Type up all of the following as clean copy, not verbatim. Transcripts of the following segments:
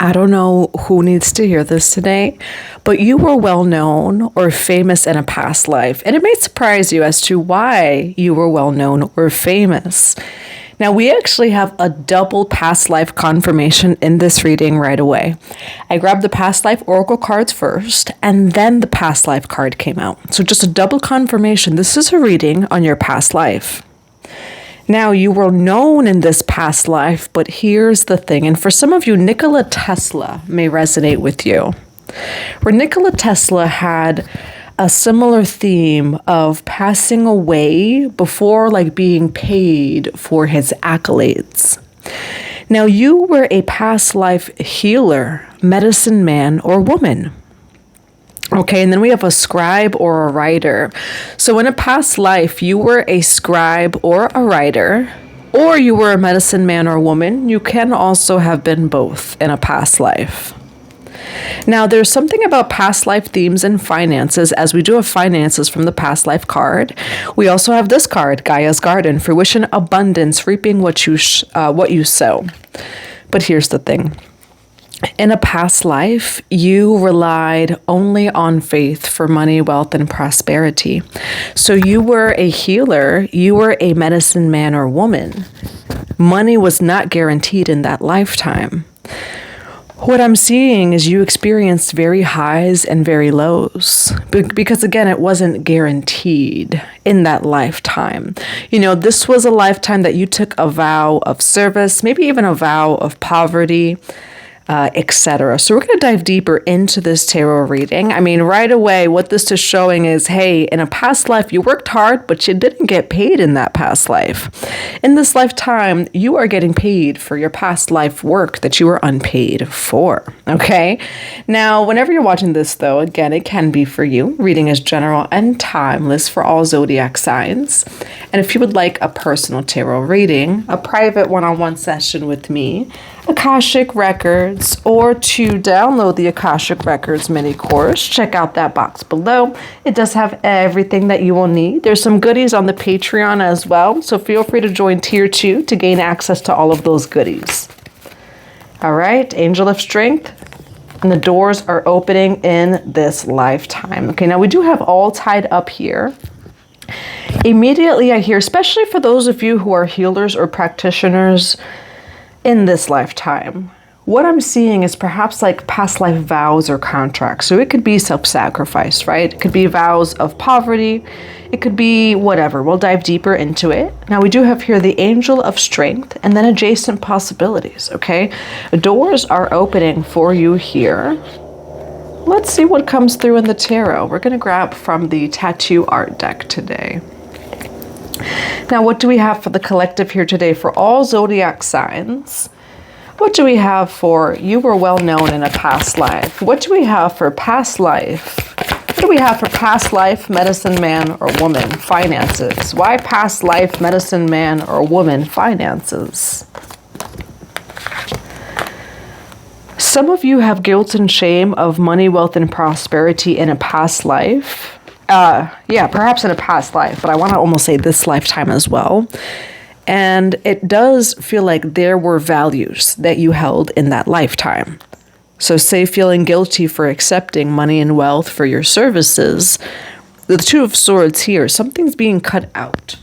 I don't know who needs to hear this today, but you were well known or famous in a past life, and it may surprise you as to why you were well known or famous. Now, we actually have a double past life confirmation in this reading right away. I grabbed the past life oracle cards first, and then the past life card came out. So just a double confirmation. This is a reading on your past life. Now, you were known in this past life, but here's the thing. And for some of you, Nikola Tesla may resonate with you. Where Nikola Tesla had a similar theme of passing away before being paid for his accolades. Now, you were a past life healer, medicine man or woman. Okay, and then we have a scribe or a writer. So in a past life, you were a scribe or a writer, or you were a medicine man or woman. You can also have been both in a past life. Now, there's something about past life themes and finances, as we do have finances from the past life card. We also have this card, Gaia's Garden, fruition, abundance, reaping what you sow. But here's the thing. In a past life, you relied only on faith for money, wealth, and prosperity. So you were a healer, you were a medicine man or woman. Money was not guaranteed in that lifetime. What I'm seeing is you experienced very highs and very lows because, again, it wasn't guaranteed in that lifetime. This was a lifetime that you took a vow of service, maybe even a vow of poverty, etc. So we're going to dive deeper into this tarot reading. I mean, right away, what this is showing is, hey, in a past life, you worked hard, but you didn't get paid in that past life. In this lifetime, you are getting paid for your past life work that you were unpaid for. Okay? Now, whenever you're watching this, though, again, it can be for you. Reading is general and timeless for all zodiac signs. And if you would like a personal tarot reading, a private one-on-one session with me, Akashic Records, or to download the Akashic Records mini course, check out that box below. It does have everything that you will need. There's some goodies on the Patreon as well, so feel free to join Tier 2 to gain access to all of those goodies. All right, Angel of Strength, and the doors are opening in this lifetime. Okay, now we do have all tied up here. Immediately I hear, especially for those of you who are healers or practitioners in this lifetime, what I'm seeing is perhaps past life vows or contracts. So it could be self-sacrifice, right? It could be vows of poverty. It could be whatever. We'll dive deeper into it. Now we do have here the Angel of Strength and then adjacent possibilities, okay? Doors are opening for you here. Let's see what comes through in the tarot. We're going to grab from the Tattoo Art deck today. Now, what do we have for the collective here today for all zodiac signs? What do we have for you were well known in a past life? What do we have for past life? What do we have for past life, medicine man or woman, finances? Why past life, medicine man or woman, finances? Some of you have guilt and shame of money, wealth, and prosperity in a past life. Perhaps in a past life, but I want to almost say this lifetime as well. And it does feel like there were values that you held in that lifetime. So say feeling guilty for accepting money and wealth for your services. The Two of Swords here, something's being cut out.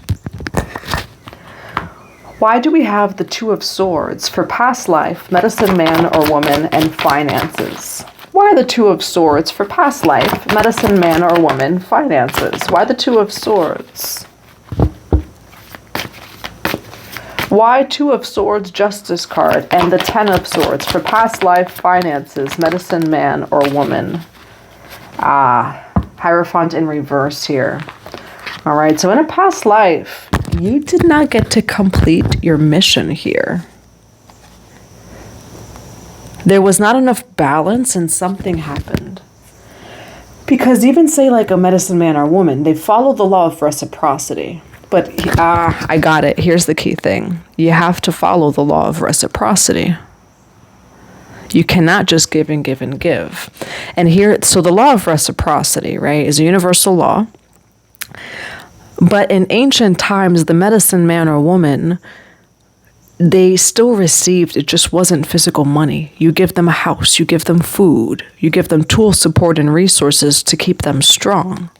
Why do we have the Two of Swords for past life, medicine man or woman, and finances? Why the Two of Swords for past life, medicine man or woman, finances? Why the Two of Swords? Why Two of Swords, Justice card, and the Ten of Swords for past life, finances, medicine man or woman? Hierophant in reverse here. All right, so in a past life, you did not get to complete your mission here. There was not enough balance and something happened. Because even say a medicine man or woman, they follow the law of reciprocity. But, I got it. Here's the key thing. You have to follow the law of reciprocity. You cannot just give and give and give. And here, so the law of reciprocity, right, is a universal law. But in ancient times, the medicine man or woman they still received, it just wasn't physical money. You give them a house, you give them food, you give them tool support and resources to keep them strong.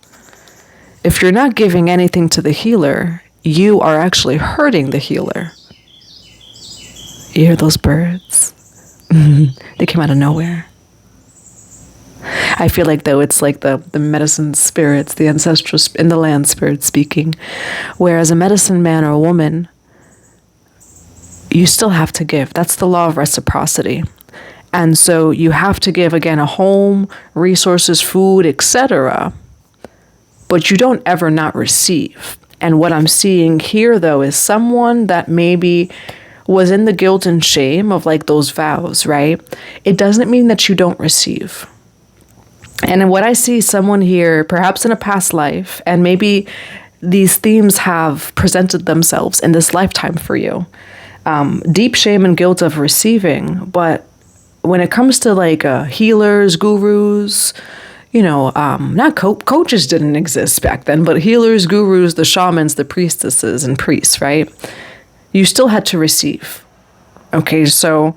If you're not giving anything to the healer, you are actually hurting the healer. You hear those birds? They came out of nowhere. I feel like, though, it's like the medicine spirits, the ancestral in the land spirits speaking. Whereas a medicine man or a woman, you still have to give. That's the law of reciprocity. And so you have to give, again, a home, resources, food, etc. But you don't ever not receive. And what I'm seeing here, though, is someone that maybe was in the guilt and shame of like those vows, right? It doesn't mean that you don't receive. And what I see, someone here, perhaps in a past life, and maybe these themes have presented themselves in this lifetime for you. Deep shame and guilt of receiving. But when it comes to like healers, gurus, not coaches didn't exist back then, but healers, gurus, the shamans, the priestesses and priests, right? You still had to receive. Okay, so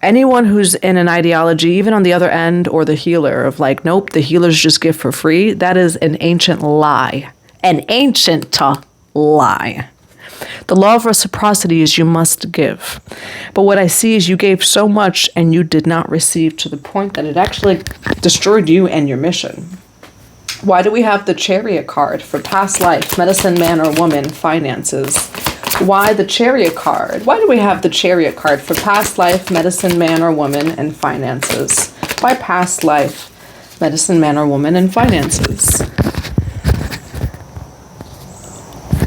anyone who's in an ideology, even on the other end, or the healer of like, nope, the healers just give for free, that is an ancient lie. An ancient lie. The law of reciprocity is you must give. But what I see is you gave so much and you did not receive, to the point that it actually destroyed you and your mission. Why do we have the Chariot card for past life, medicine man or woman, finances? Why the Chariot card? Why do we have the Chariot card for past life, medicine man or woman, and finances? Why past life, medicine man or woman, and finances?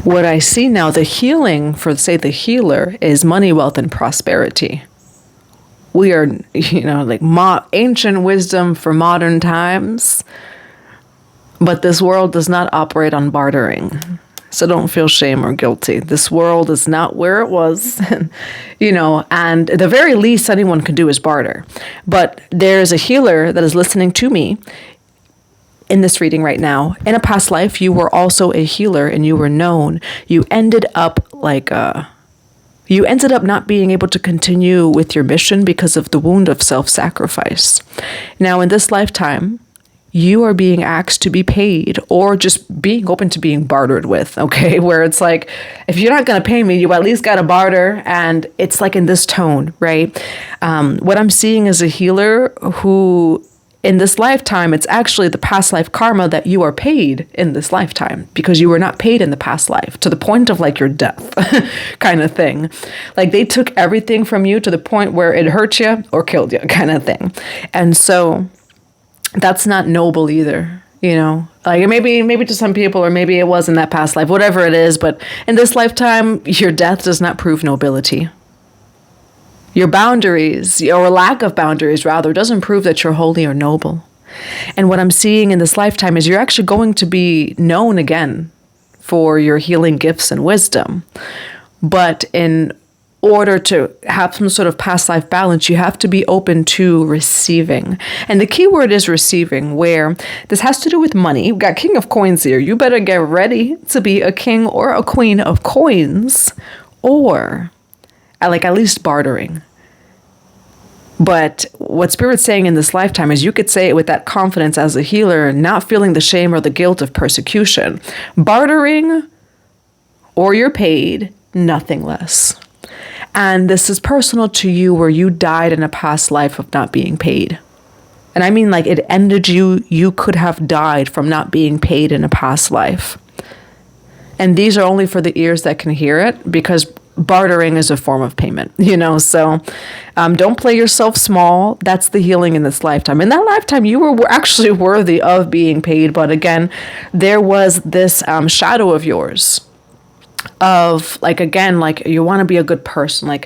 What I see now, the healing for, say, the healer is money, wealth, and prosperity. We are, like ancient wisdom for modern times, but this world does not operate on bartering. So don't feel shame or guilty. This world is not where it was, and the very least anyone can do is barter. But there's a healer that is listening to me in this reading right now. In a past life, you were also a healer and you were known. You ended up not being able to continue with your mission because of the wound of self-sacrifice. Now, in this lifetime, you are being asked to be paid, or just being open to being bartered with, okay? Where it's like, if you're not going to pay me, you at least got to barter. And it's like in this tone, right? What I'm seeing is a healer who, in this lifetime, it's actually the past life karma that you are paid in this lifetime, because you were not paid in the past life, to the point of like your death kind of thing. Like they took everything from you to the point where it hurt you or killed you kind of thing. And so that's not noble either, like maybe to some people, or maybe it was in that past life, whatever it is. But in this lifetime, your death does not prove nobility. Your boundaries, or lack of boundaries rather, doesn't prove that you're holy or noble. And what I'm seeing in this lifetime is you're actually going to be known again for your healing gifts and wisdom. But in order to have some sort of past life balance, you have to be open to receiving. And the key word is receiving, where this has to do with money. We've got King of Coins here. You better get ready to be a king or a queen of coins, or at least bartering. But what Spirit's saying in this lifetime is you could say it with that confidence as a healer, not feeling the shame or the guilt of persecution. Bartering, or you're paid, nothing less. And this is personal to you, where you died in a past life of not being paid. And I mean, like, it ended you. You could have died from not being paid in a past life. And these are only for the ears that can hear it, because bartering is a form of payment, so don't play yourself small. That's the healing in this lifetime. In that lifetime, you were actually worthy of being paid. But again, there was this shadow of yours of you want to be a good person,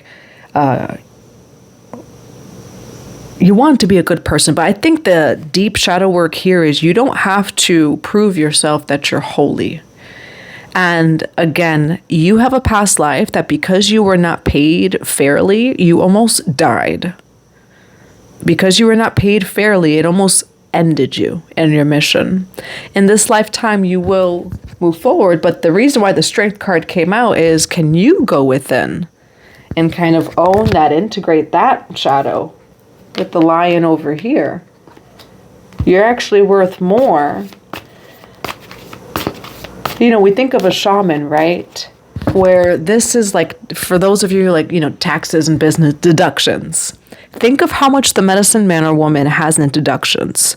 you want to be a good person. But I think the deep shadow work here is you don't have to prove yourself that you're holy. And again, you have a past life that because you were not paid fairly, you almost died. Because you were not paid fairly, it almost ended you and your mission. In this lifetime, you will move forward. But the reason why the Strength card came out is, can you go within and kind of own that, integrate that shadow with the lion over here. You're actually worth more. You know, we think of a shaman, right? Where this is like, for those of you like, you know, taxes and business deductions. Think of how much the medicine man or woman has in deductions.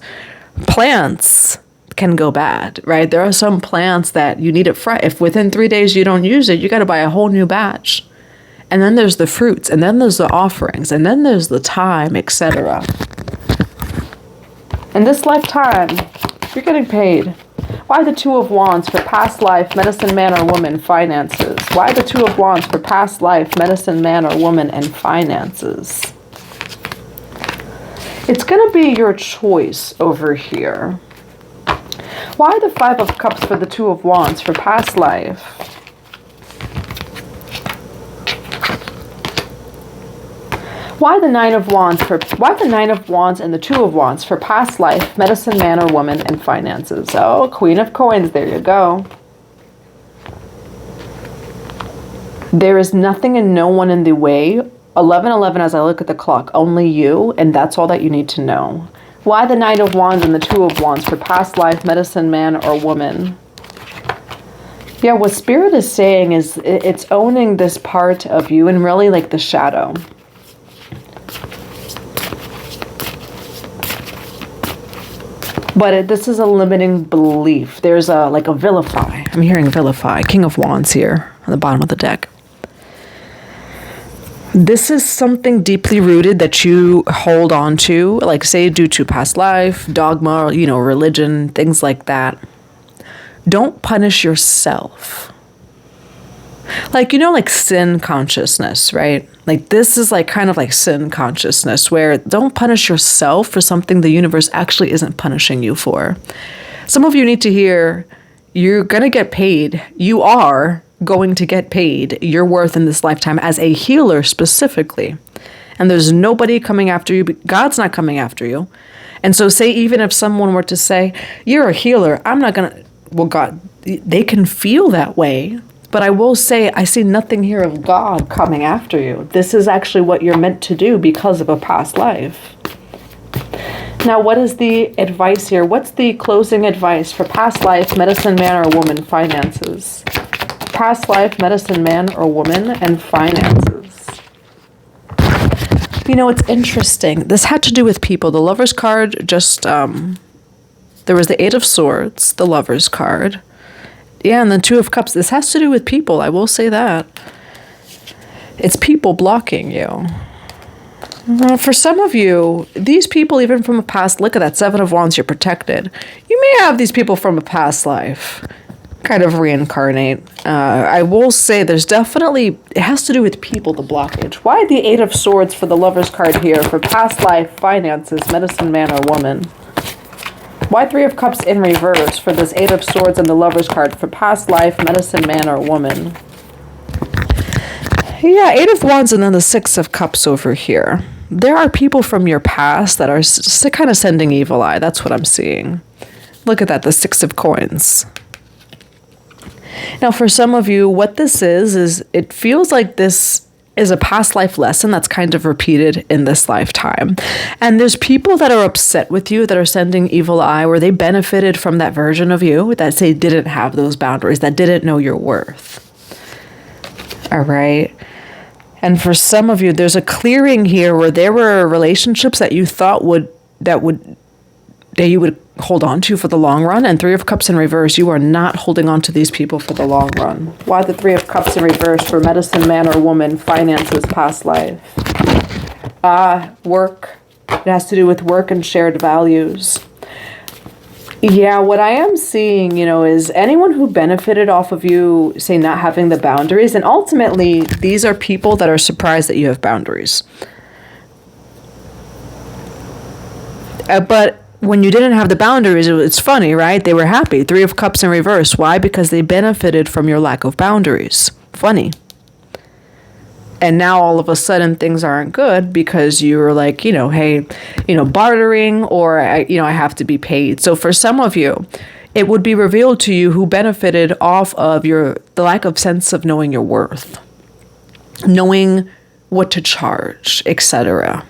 Plants can go bad, right? There are some plants that you need it fresh. If within 3 days you don't use it, you got to buy a whole new batch. And then there's the fruits, and then there's the offerings, and then there's the time, etc. In this lifetime, you're getting paid. Why the Two of Wands for past life, medicine man or woman, finances? Why the Two of Wands for past life, medicine man or woman, and finances? It's going to be your choice over here. Why the Five of Cups for the Two of Wands for past life? Why the Nine of Wands and the Two of Wands for past life, medicine man or woman, and finances? Oh, Queen of Coins, there you go. There is nothing and no one in the way. 11:11 as I look at the clock, only you, and that's all that you need to know. Why the Knight of Wands and the Two of Wands for past life, medicine man or woman? Yeah, what Spirit is saying is it's owning this part of you and really like the shadow. But this is a limiting belief. There's like a vilify. I'm hearing vilify. King of Wands here on the bottom of the deck. This is something deeply rooted that you hold on to, like say due to past life, dogma, you know, religion, things like that. Don't punish yourself. Like, you know, like sin consciousness, right? Like this is like kind of like sin consciousness where don't punish yourself for something the universe actually isn't punishing you for. Some of you need to hear, you're going to get paid. You are going to get paid your worth in this lifetime as a healer specifically. And there's nobody coming after you. God's not coming after you. And so say even if someone were to say, you're a healer, I'm not going to, well, God, they can feel that way. But I will say, I see nothing here of God coming after you. This is actually what you're meant to do because of a past life. Now, what is the advice here? What's the closing advice for past life, medicine man or woman, finances? Past life, medicine man or woman, and finances. You know, it's interesting. This had to do with people. The Lover's card just, there was the Eight of Swords, the Lover's card. Yeah, and the Two of Cups. This has to do with people. I will say that. It's people blocking you. For some of you, these people, even from a past, look at that Seven of Wands, you're protected. You may have these people from a past life kind of reincarnate. I will say there's definitely, it has to do with people, the blockage. Why the Eight of Swords for the Lover's card here for past life, finances, medicine man or woman? Why Three of Cups in reverse for this Eight of Swords and the Lover's card for past life, medicine man or woman? Yeah, Eight of Wands and then the Six of Cups over here. There are people from your past that are kind of sending evil eye. That's what I'm seeing. Look at that, the Six of Coins. Now, for some of you, what this is it feels like this is a past life lesson that's kind of repeated in this lifetime. And there's people that are upset with you that are sending evil eye where they benefited from that version of you that say didn't have those boundaries, that didn't know your worth. All right. And for some of you, there's a clearing here where there were relationships that you thought that you would hold on to for the long run. And Three of Cups in reverse, you are not holding on to these people for the long run. Why the Three of Cups in reverse for medicine man or woman, finances, past life? Work. It has to do with work and shared values. Yeah, what I am seeing, you know, is anyone who benefited off of you, say, not having the boundaries. And ultimately, these are people that are surprised that you have boundaries. But when you didn't have the boundaries, it's funny, right? They were happy. Three of Cups in reverse. Why? Because they benefited from your lack of boundaries. Funny. And now all of a sudden things aren't good because you were like, you know, hey, you know, bartering or, I have to be paid. So for some of you, it would be revealed to you who benefited off of the lack of sense of knowing your worth. Knowing what to charge, etc.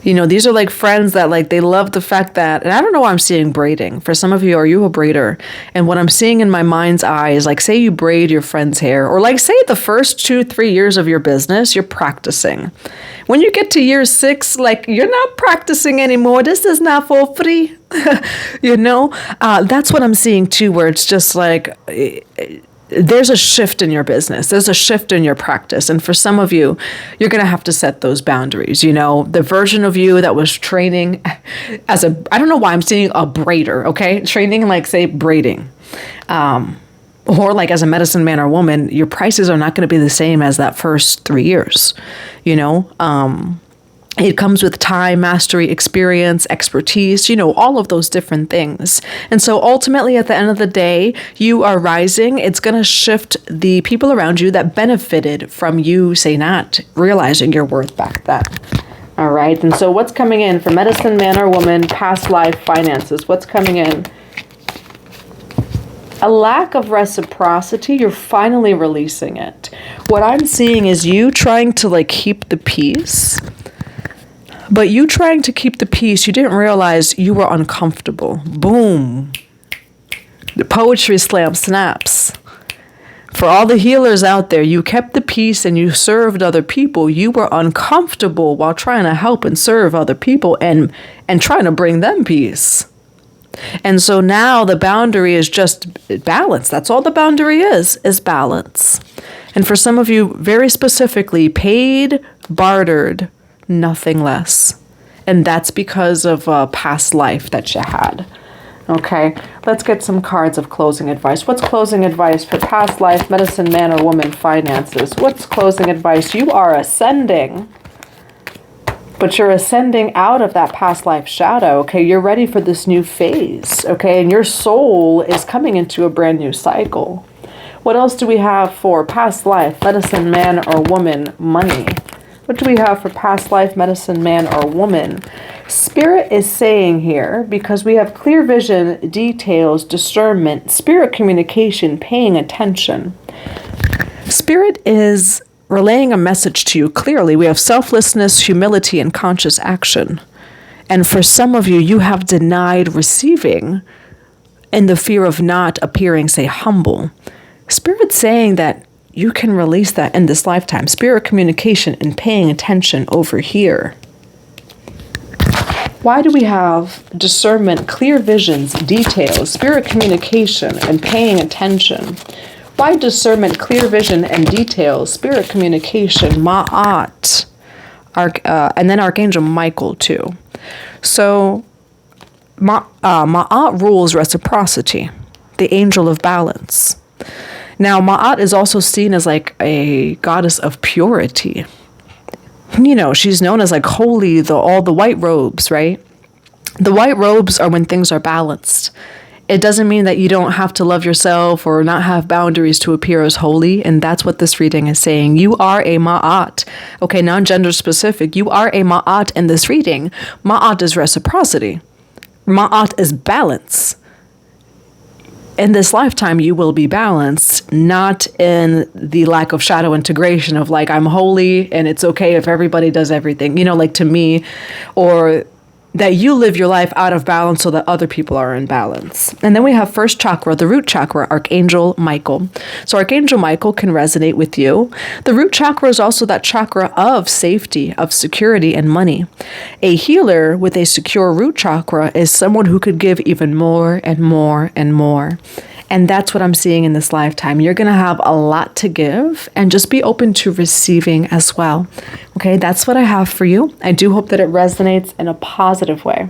You know, these are like friends that like, they love the fact that, and I don't know why I'm seeing braiding. For some of you, are you a braider? And what I'm seeing in my mind's eye is like, say you braid your friend's hair, or like say the first 2-3 years of your business, you're practicing. When you get to year 6, like you're not practicing anymore. This is not for free. You know, that's what I'm seeing too, where it's just like, there's a shift in your business. There's a shift in your practice. And for some of you, you're going to have to set those boundaries. You know, the version of you that was training as a, I don't know why I'm seeing a braider, okay? Training like, say, braiding. Or like as a medicine man or woman, your prices are not going to be the same as that first 3 years, you know? It comes with time, mastery, experience, expertise, you know, all of those different things. And so ultimately, at the end of the day, you are rising. It's going to shift the people around you that benefited from you, say, not realizing your worth back then. All right. And so what's coming in for medicine man or woman, past life finances? What's coming in? A lack of reciprocity. You're finally releasing it. What I'm seeing is you trying to like keep the peace. But you trying to keep the peace, you didn't realize you were uncomfortable. Boom. The poetry slam snaps. For all the healers out there, you kept the peace and you served other people. You were uncomfortable while trying to help and serve other people and trying to bring them peace. And so now the boundary is just balance. That's all the boundary is balance. And for some of you, very specifically, paid, bartered, nothing less. And that's because of a past life that you had. Okay, let's get some cards of closing advice. What's closing advice for past life, medicine man or woman, finances? What's closing advice? You are ascending, but you're ascending out of that past life shadow. Okay, you're ready for this new phase. Okay, and your soul is coming into a brand new cycle. What else do we have for past life, medicine man or woman, money? What do we have for past life, medicine man or woman? Spirit is saying here, because we have clear vision, details, discernment, spirit communication, paying attention. Spirit is relaying a message to you clearly. We have selflessness, humility, and conscious action. And for some of you, you have denied receiving in the fear of not appearing, say, humble. Spirit's saying that you can release that in this lifetime. Spirit communication and paying attention over here. Why do we have discernment, clear visions, details, spirit communication, and paying attention? Why discernment, clear vision, and details, spirit communication, Ma'at, and then Archangel Michael too. So Ma'at rules reciprocity, the angel of balance. Now, Ma'at is also seen as like a goddess of purity. You know, she's known as like holy, all the white robes, right? The white robes are when things are balanced. It doesn't mean that you don't have to love yourself or not have boundaries to appear as holy. And that's what this reading is saying. You are a Ma'at. Okay, non-gender specific. You are a Ma'at in this reading. Ma'at is reciprocity. Ma'at is balance. In this lifetime, you will be balanced, not in the lack of shadow integration of like, I'm holy and it's okay if everybody does everything, you know, like to me, or that you live your life out of balance so that other people are in balance. And then we have first chakra, the root chakra, Archangel Michael. So Archangel Michael can resonate with you. The root chakra is also that chakra of safety, of security, and money. A healer with a secure root chakra is someone who could give even more and more and more. And that's what I'm seeing in this lifetime. You're going to have a lot to give and just be open to receiving as well. Okay, that's what I have for you. I do hope that it resonates in a positive way.